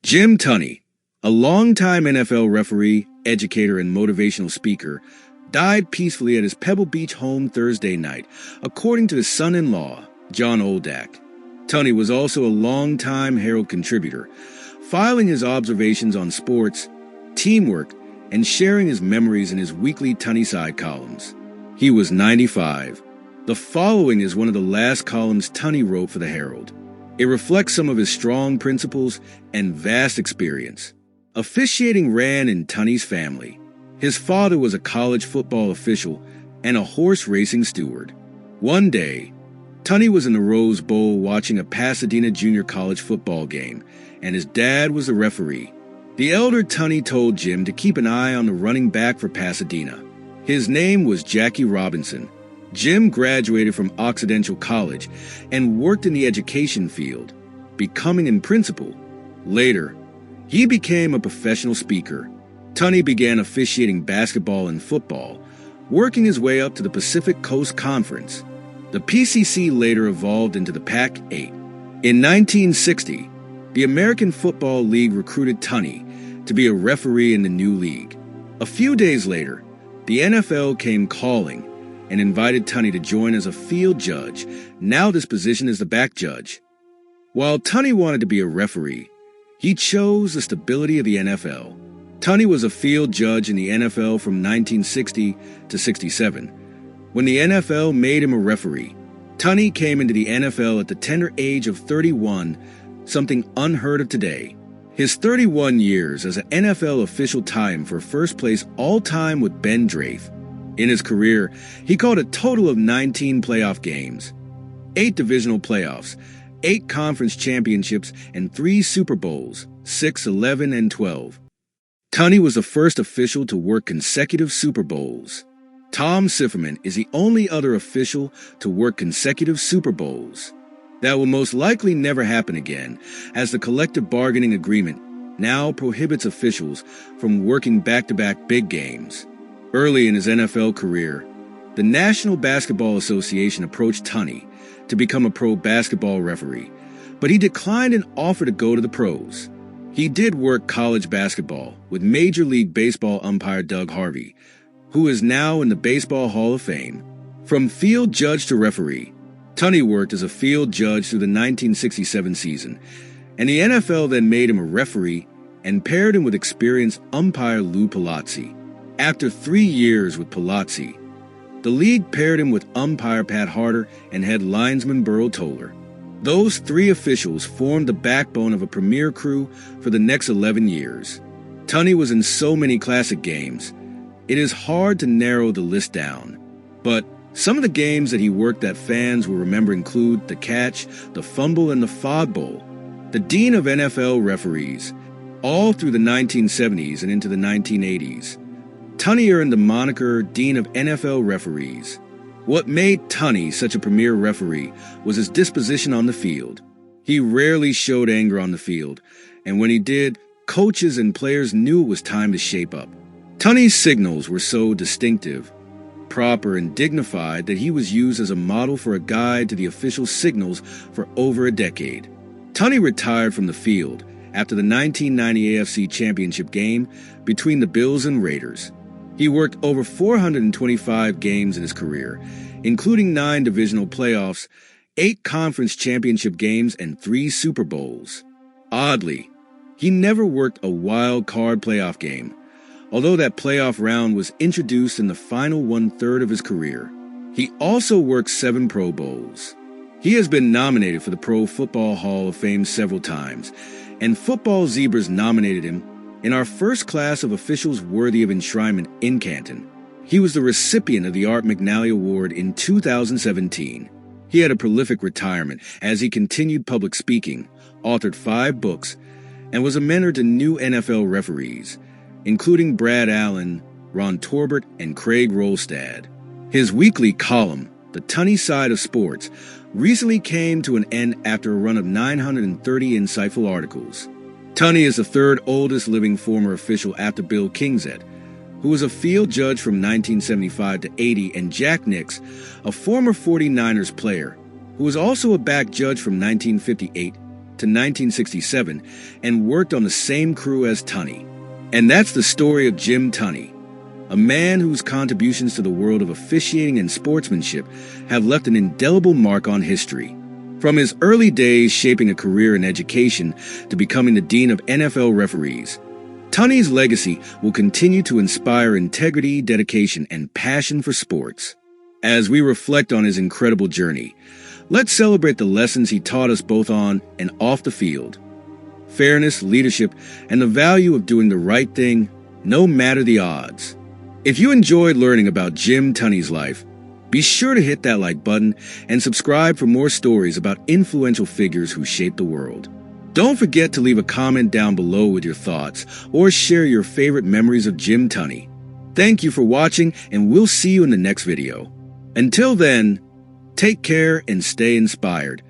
Jim Tunney, a longtime NFL referee, educator, and motivational speaker, died peacefully at his Pebble Beach home Thursday night, according to his son-in-law, John Oldak. Tunney was also a longtime Herald contributor, filing his observations on sports, teamwork, and sharing his memories in his weekly Tunneyside columns. He was 95. The following is one of the last columns Tunney wrote for the Herald. It reflects some of his strong principles and vast experience. Officiating ran in Tunney's family. His father was a college football official and a horse racing steward. One day, Tunney was in the Rose Bowl watching a Pasadena junior college football game, and his dad was the referee. The elder Tunney told Jim to keep an eye on the running back for Pasadena. His name was Jackie Robinson. Jim graduated from Occidental College and worked in the education field, becoming a principal. Later, he became a professional speaker. Tunney began officiating basketball and football, working his way up to the Pacific Coast Conference. The PCC later evolved into the Pac-8. In 1960, the American Football League recruited Tunney to be a referee in the new league. A few days later, the NFL came calling and invited Tunney to join as a field judge. Now this position is the back judge. While Tunney wanted to be a referee, he chose the stability of the NFL. Tunney was a field judge in the NFL from 1960 to 67. When the NFL made him a referee, Tunney came into the NFL at the tender age of 31, something unheard of today. His 31 years as an NFL official tie him for first place all-time with Ben Drafe. In his career, he called a total of 19 playoff games, 8 divisional playoffs, 8 conference championships, and 3 Super Bowls, 6, 11, and 12. Tunney was the first official to work consecutive Super Bowls. Tom Sifferman is the only other official to work consecutive Super Bowls. That will most likely never happen again, as the collective bargaining agreement now prohibits officials from working back-to-back big games. Early in his NFL career, the National Basketball Association approached Tunney to become a pro basketball referee, but he declined an offer to go to the pros. He did work college basketball with Major League Baseball umpire Doug Harvey, who is now in the Baseball Hall of Fame. From field judge to referee, Tunney worked as a field judge through the 1967 season, and the NFL then made him a referee and paired him with experienced umpire Lou Palazzi. After 3 years with Palazzi, the league paired him with umpire Pat Harder and head linesman Burl Toller. Those 3 officials formed the backbone of a premier crew for the next 11 years. Tunney was in so many classic games, it is hard to narrow the list down. But some of the games that he worked that fans will remember include the catch, the fumble, and the Fog Bowl. The dean of NFL referees, all through the 1970s and into the 1980s. Tunney earned the moniker Dean of NFL Referees. What made Tunney such a premier referee was his disposition on the field. He rarely showed anger on the field, and when he did, coaches and players knew it was time to shape up. Tunney's signals were so distinctive, proper, and dignified that he was used as a model for a guide to the official signals for over a decade. Tunney retired from the field after the 1990 AFC Championship game between the Bills and Raiders. He worked over 425 games in his career, including 9 divisional playoffs, 8 conference championship games, and 3 Super Bowls. Oddly, he never worked a wild card playoff game, although that playoff round was introduced in the final 1/3 of his career. He also worked 7 Pro Bowls. He has been nominated for the Pro Football Hall of Fame several times, and Football Zebras nominated him in our first class of officials worthy of enshrinement in Canton. He was the recipient of the Art McNally Award in 2017. He had a prolific retirement as he continued public speaking, authored 5 books, and was a mentor to new NFL referees, including Brad Allen, Ron Torbert, and Craig Rolstad. His weekly column, The Tunney Side of Sports, recently came to an end after a run of 930 insightful articles. Tunney is the 3rd oldest living former official after Bill Kingset, who was a field judge from 1975 to 80, and Jack Nix, a former 49ers player, who was also a back judge from 1958 to 1967 and worked on the same crew as Tunney. And that's the story of Jim Tunney, a man whose contributions to the world of officiating and sportsmanship have left an indelible mark on history. From his early days shaping a career in education to becoming the dean of NFL referees, Tunney's legacy will continue to inspire integrity, dedication, and passion for sports. As we reflect on his incredible journey, let's celebrate the lessons he taught us both on and off the field. Fairness, leadership, and the value of doing the right thing, no matter the odds. If you enjoyed learning about Jim Tunney's life, be sure to hit that like button and subscribe for more stories about influential figures who shaped the world. Don't forget to leave a comment down below with your thoughts or share your favorite memories of Jim Tunney. Thank you for watching, and we'll see you in the next video. Until then, take care and stay inspired.